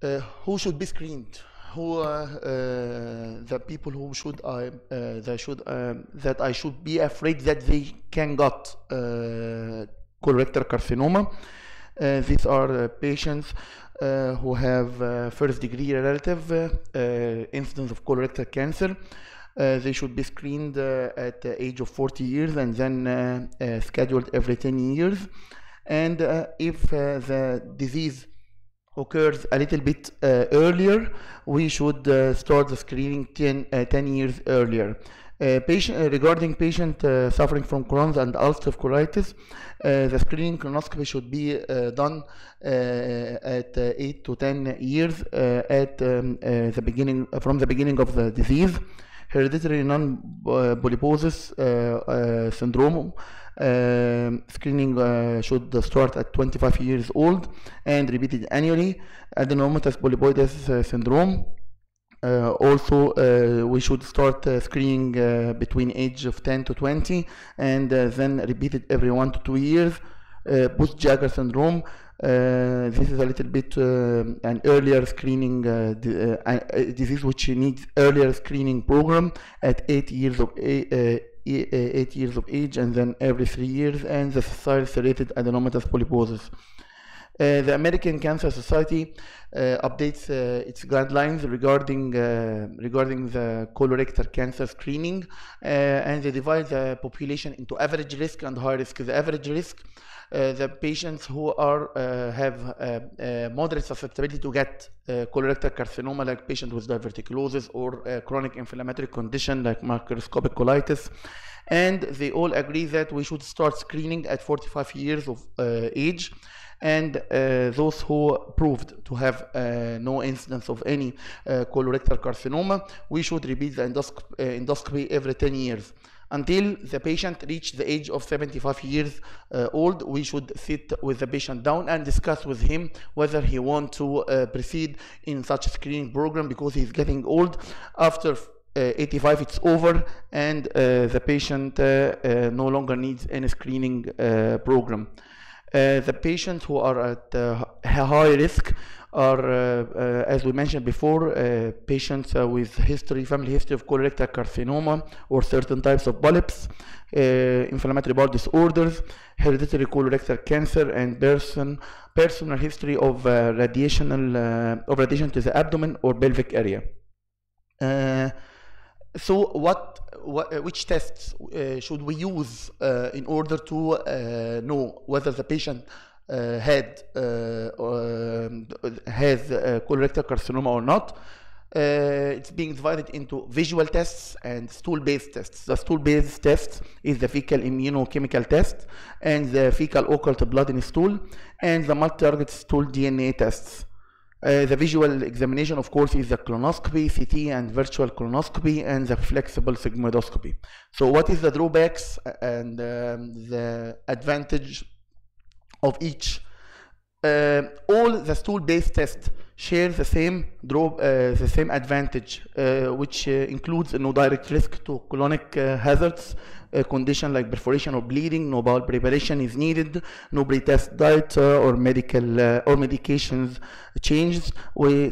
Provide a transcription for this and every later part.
Who should be screened? Who the people who should that I should be afraid that they can got colorectal carcinoma? These are patients who have first-degree relative incidence of colorectal cancer. They should be screened at the age of 40 years and then scheduled every 10 years. And if the disease occurs a little bit earlier, we should start the screening 10 years earlier. Regarding patient suffering from Crohn's and ulcerative colitis, the screening colonoscopy should be done at 8 to 10 years from the beginning of the disease. Hereditary non-polyposis syndrome screening should start at 25 years old and repeated annually. Adenomatous polypoides syndrome, also we should start screening between age of 10 to 20 and then repeated every 1 to 2 years. Bush-Jagger syndrome, this is a little bit an earlier screening disease which needs earlier screening program at 8 years of age and then every 3 years, and the serrated adenomatous polyposis. The American Cancer Society updates its guidelines regarding the colorectal cancer screening, and they divide the population into average risk and high risk. The average risk, the patients who have moderate susceptibility to get colorectal carcinoma, like patients with diverticulosis or chronic inflammatory condition like microscopic colitis. And they all agree that we should start screening at 45 years of age. And those who proved to have no incidence of any colorectal carcinoma, we should repeat the endoscopy every 10 years. Until the patient reached the age of 75 years old, we should sit with the patient down and discuss with him whether he wants to proceed in such a screening program, because he's getting old. After 85 it's over, and the patient no longer needs any screening program. The patients who are at high risk are, as we mentioned before, patients with family history of colorectal carcinoma or certain types of polyps, inflammatory bowel disorders, hereditary colorectal cancer, and personal history of radiation to the abdomen or pelvic area. So which tests should we use in order to know whether the patient has colorectal carcinoma or not? It's being divided into visual tests and stool-based tests. The stool-based test is the fecal immunochemical test and the fecal occult blood in stool and the multi-target stool DNA tests. The visual examination, of course, is the colonoscopy, CT, and virtual colonoscopy, and the flexible sigmoidoscopy. So what is the drawbacks and the advantage of each? All the stool-based tests share the same advantage, which includes no direct risk to colonic hazards, condition like perforation or bleeding, no bowel preparation is needed, no pretest diet or medications changes,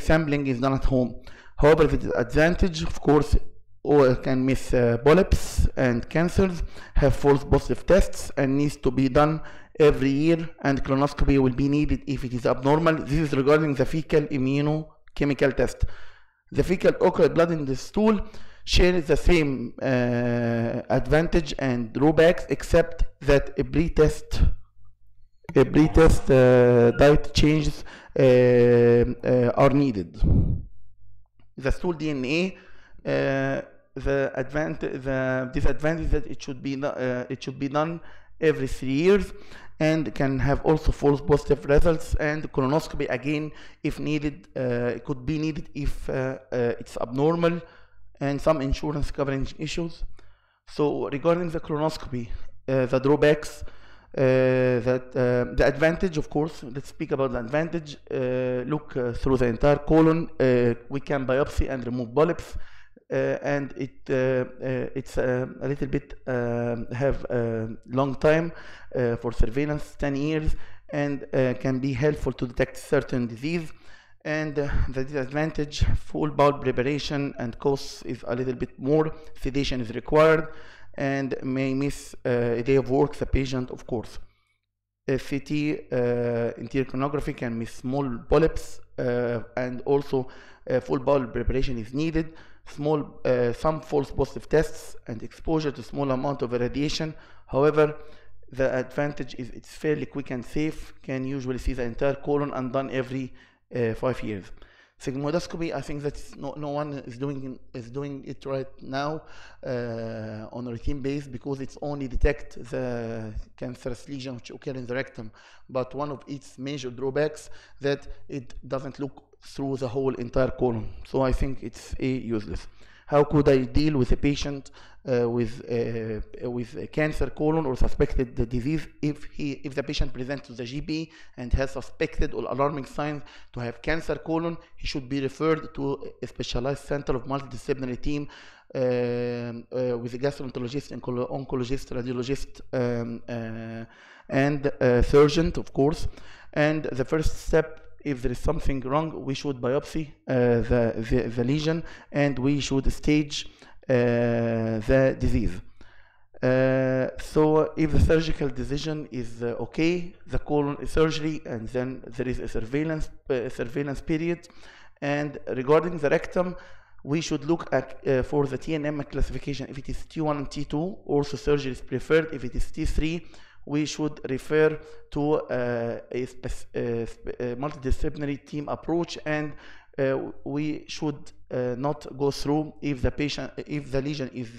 sampling is done at home. However, the advantage, of course, can miss polyps and cancers, have false positive tests, and needs to be done every year, and colonoscopy will be needed if it is abnormal. This is regarding the fecal immunochemical test. The fecal occult blood in the stool shares the same advantage and drawbacks, except that a pre-test diet changes are needed. The stool DNA, disadvantage that it should be done every 3 years, and can have also false positive results, and colonoscopy again if needed, could be needed if it's abnormal, and some insurance coverage issues. So regarding the colonoscopy, the drawbacks, the advantage, of course, let's speak about the advantage. Look through the entire colon. We can biopsy and remove polyps, and it's a little bit have a long time for surveillance, 10 years, and can be helpful to detect certain disease. And the disadvantage, full bowel preparation and costs is a little bit more, sedation is required, and may miss a day of work, the patient, of course. CT interior sonography can miss small polyps, and also full bowel preparation is needed. Some false positive tests and exposure to small amount of radiation. However, the advantage is it's fairly quick and safe. Can usually see the entire colon and done every 5 years. Sigmoidoscopy, I think that no one is doing it right now on a routine basis, because it's only detect the cancerous lesion which occur in the rectum. But one of its major drawbacks that it doesn't look through the whole entire colon. So I think it's useless. How could I deal with a patient with a cancer colon or suspected disease if the patient presents to the GP and has suspected or alarming signs to have cancer colon? He should be referred to a specialized center of multidisciplinary team with a gastroenterologist, oncologist, radiologist, and surgeon, of course. And the first step, if there is something wrong, we should biopsy the lesion, and we should stage the disease. So if the surgical decision is okay, the colon is surgery, and then there is a surveillance period. And regarding the rectum, we should look at for the TNM classification. If it is T1 and T2, also surgery is preferred. If it is T3, we should refer to a multidisciplinary team approach, and we should not go through if the lesion is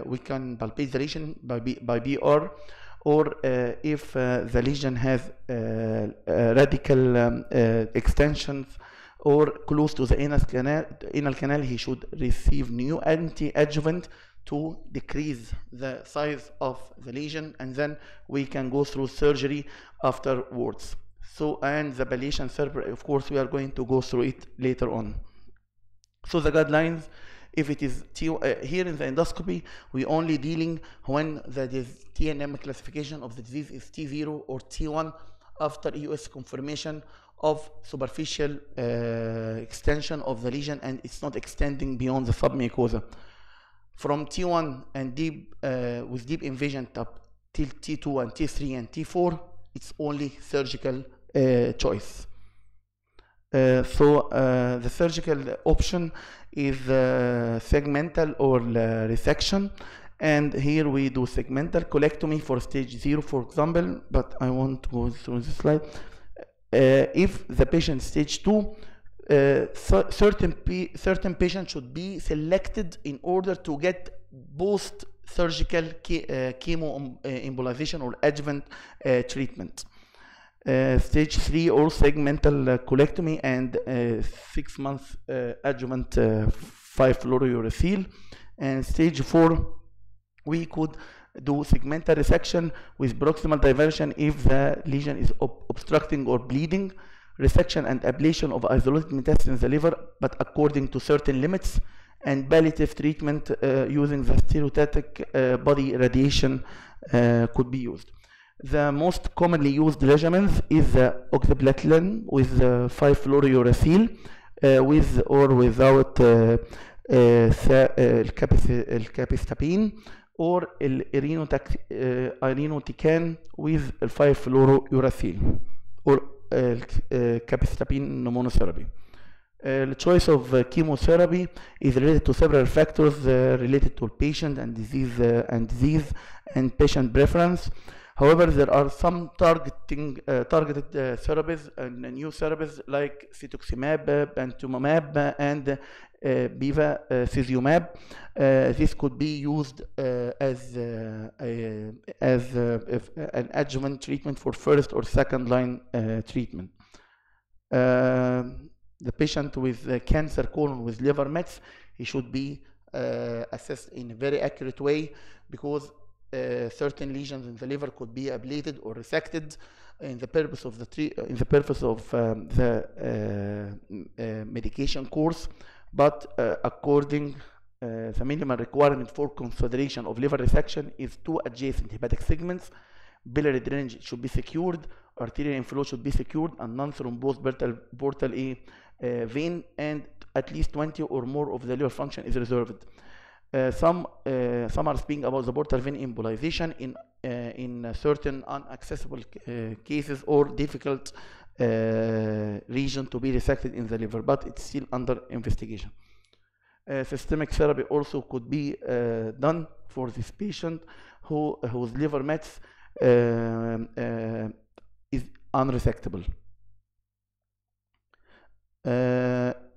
we can palpate the lesion by BR, or if the lesion has radical extensions or close to the anal canal, he should receive new anti-adjuvant to decrease the size of the lesion, and then we can go through surgery afterwards. So, and the palliation therapy, of course, we are going to go through it later on. So the guidelines, if it is here in the endoscopy, we only dealing when the TNM classification of the disease is T0 or T1 after EUS confirmation of superficial extension of the lesion, and it's not extending beyond the submucosa. From T1 and deep with deep invasion up till T2 and T3 and T4, it's only surgical choice. So the surgical option is segmental or resection, and here we do segmental colectomy for stage 0, for example, but I won't go through the slide. If the patient stage 2, certain patients should be selected in order to get post-surgical chemoembolization or adjuvant treatment. Stage 3 or segmental colectomy, and 6 months adjuvant 5-fluorouracil. And stage 4, we could do segmental resection with proximal diversion if the lesion is obstructing or bleeding, resection and ablation of isolated metastasis in the liver, but according to certain limits, and palliative treatment using the stereotactic body radiation could be used. The most commonly used regimens is oxaliplatin with 5-fluorouracil with or without capecitabine, or irinotecan with 5-fluorouracil, or capecitabine monotherapy. The choice of chemotherapy is related to several factors related to patient and disease and patient preference. However, there are some targeted therapies and new therapies like cetuximab, bantumumab, and bevacizumab. This could be used as an adjuvant treatment for first or second line treatment. The patient with cancer colon with liver mets, he should be assessed in a very accurate way, because certain lesions in the liver could be ablated or resected in the purpose of the medication course. But according the minimum requirement for consideration of liver resection is 2 adjacent hepatic segments. Biliary drainage should be secured. arterial inflow should be secured, and non-thrombosed portal vein, and at least 20 or more of the liver function is reserved. Some are speaking about the portal vein embolization in certain inaccessible cases or difficult region to be resected in the liver, but it's still under investigation. Systemic therapy also could be done for this patient whose liver mets is unresectable.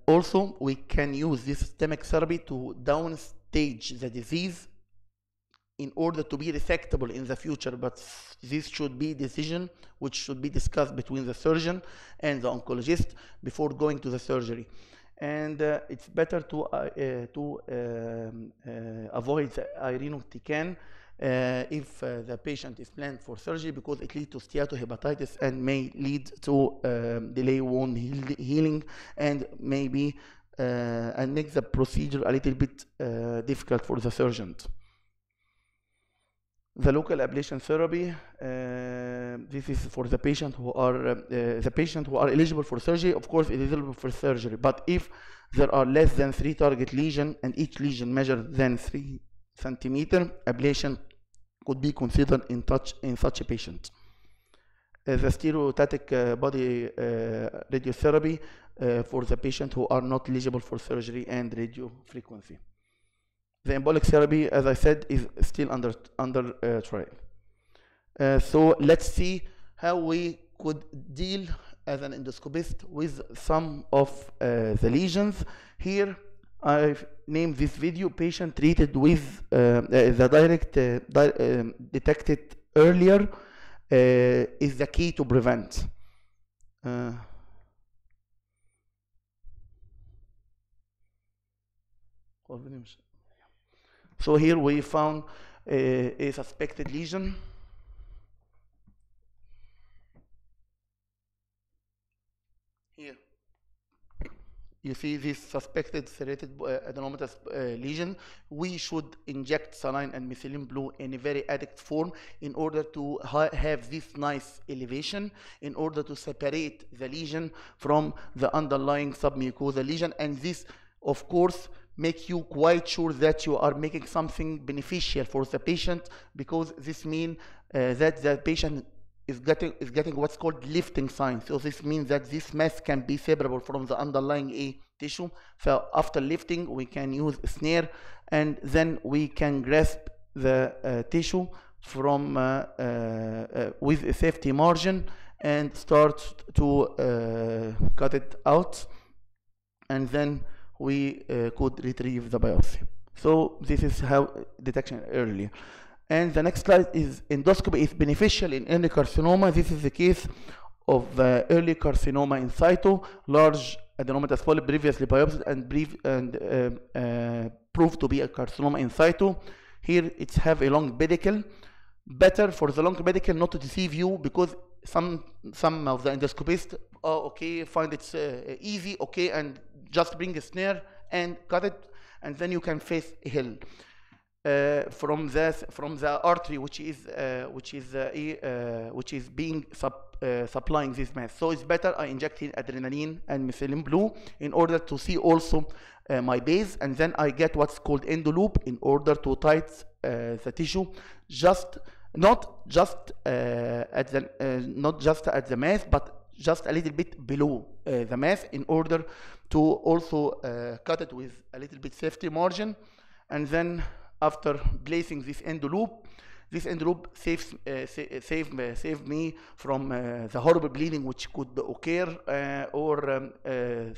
Also, we can use this systemic therapy to downstage the disease in order to be resectable in the future, but this should be a decision which should be discussed between the surgeon and the oncologist before going to the surgery. And it's better to avoid the irinotecan if the patient is planned for surgery, because it leads to steatohepatitis and may lead to delay wound healing and maybe and make the procedure a little bit difficult for the surgeon. The local ablation therapy, this is for the patient who are eligible for surgery. Of course, it is eligible for surgery, but if there are less than 3 target lesions and each lesion measures than 3 centimeters, ablation could be considered in such a patient. The stereotactic body radiotherapy for the patient who are not eligible for surgery and radio frequency. The embolic therapy, as I said, is still under trial. So let's see how we could deal as an endoscopist with some of the lesions. Here I've named this video patient treated with the direct detected earlier is the key to prevent. So here we found a suspected lesion. Here you see this suspected serrated adenomatous lesion. We should inject saline and methylene blue in a very adequate form in order to have this nice elevation, in order to separate the lesion from the underlying submucosal lesion, and this, of course, make you quite sure that you are making something beneficial for the patient, because this means that the patient is getting what's called lifting sign. So this means that this mass can be separable from the underlying tissue. So after lifting, we can use a snare, and then we can grasp the tissue from with a safety margin and start to cut it out, and then we could retrieve the biopsy. So this is how detection early. And the next slide is endoscopy is beneficial in early carcinoma. This is the case of early carcinoma in situ, large adenomatous polyp previously biopsied and proved to be a carcinoma in situ. Here it's have a long pedicle. Better for the long pedicle not to deceive you, because some of the endoscopists, oh, okay, find it's easy, okay, and just bring a snare and cut it, and then you can face a hill from the artery which is being supplying this mass. So it's better I inject in adrenaline and methylene blue in order to see also my base, and then I get what's called endoloop in order to tight the tissue, not just at the mass, but just a little bit below the mass, in order to also cut it with a little bit safety margin. And then after placing this endoloop saved me from the horrible bleeding which could occur or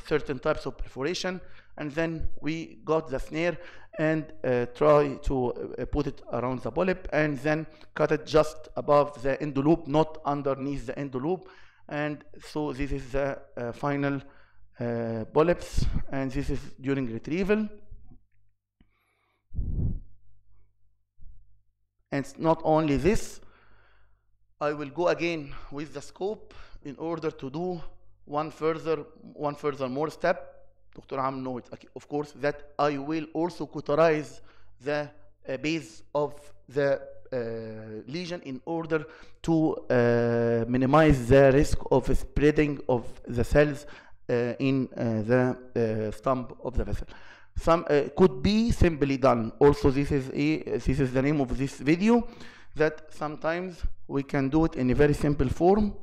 certain types of perforation. And then we got the snare and try to put it around the polyp, and then cut it just above the endoloop, not underneath the endoloop. And so this is the final polyps, and this is during retrieval. And not only this, I will go again with the scope in order to do one further more step. Dr. Am knows, of course, that I will also cauterize the base of the lesion in order to minimize the risk of spreading of the cells in the stump of the vessel. Some could be simply done. Also, this is the name of this video, that sometimes we can do it in a very simple form,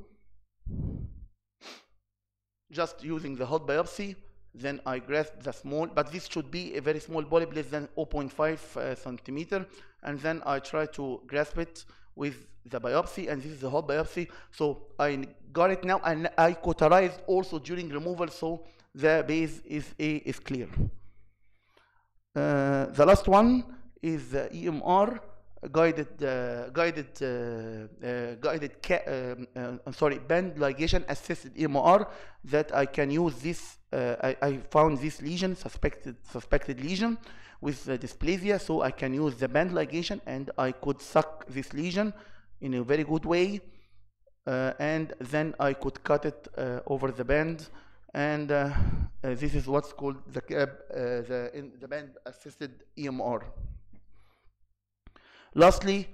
just using the hot biopsy. Then I grasp the small, but this should be a very small polyp, less than 0.5 centimeter, and then I try to grasp it with the biopsy, and this is the hot biopsy. So I got it now, and I cauterized also during removal, so the base is clear. The last one is the EMR, band ligation assisted EMR, that I can use this. I found this lesion, suspected lesion with dysplasia, so I can use the band ligation, and I could suck this lesion in a very good way, and then I could cut it over the band, and this is what's called the band assisted EMR. Lastly,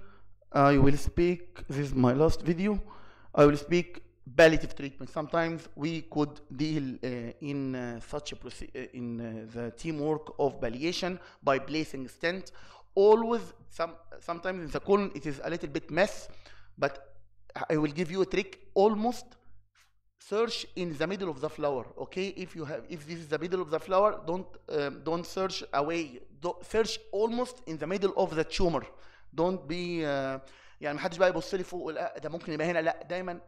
I will speak, this is my last video, I will speak palliative treatment. Sometimes we could deal in such a the teamwork of palliation by placing stent. Always, sometimes in the colon it is a little bit mess, but I will give you a trick. Almost search in the middle of the flower. Okay, if this is the middle of the flower, don't search away. Search almost in the middle of the tumor. Don't be يعني محدش بقى يبص لي فوق لا ده ممكن يبقى هنا، لا دايما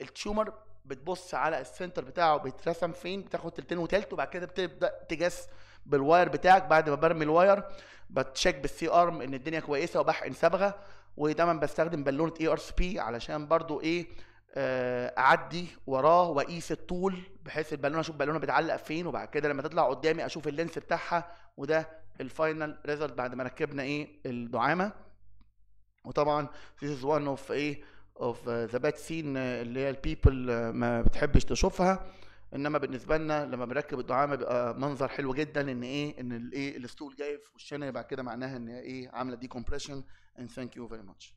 التيومر بتبص على السنتر بتاعه بيترسم فين، بتاخد تلتين وتلت، وبعد كده بتبدا تجس بالواير بتاعك. بعد ما برمي الواير بتشيك بالسي ارم ان الدنيا كويسه وبحقن صبغه، ودايما بستخدم بالونه ERCP علشان برضو اعدي وراه واقيس الطول، بحيث البالونه اشوف البالونه بتعلق فين، وبعد كده لما تطلع قدامي اشوف اللينس بتاعها، وده الفاينل ريزلت بعد ما ركبنا الدعامه. وطبعا this is one of the bad scene اللي هي البيبل ما بتحبش تشوفها، انما بالنسبه لنا لما بنركب الدعامه بيبقى منظر حلو جدا، ان الستول جاي في وشنا، يبقى كده معناها ان عامله decompression. and thank you very much.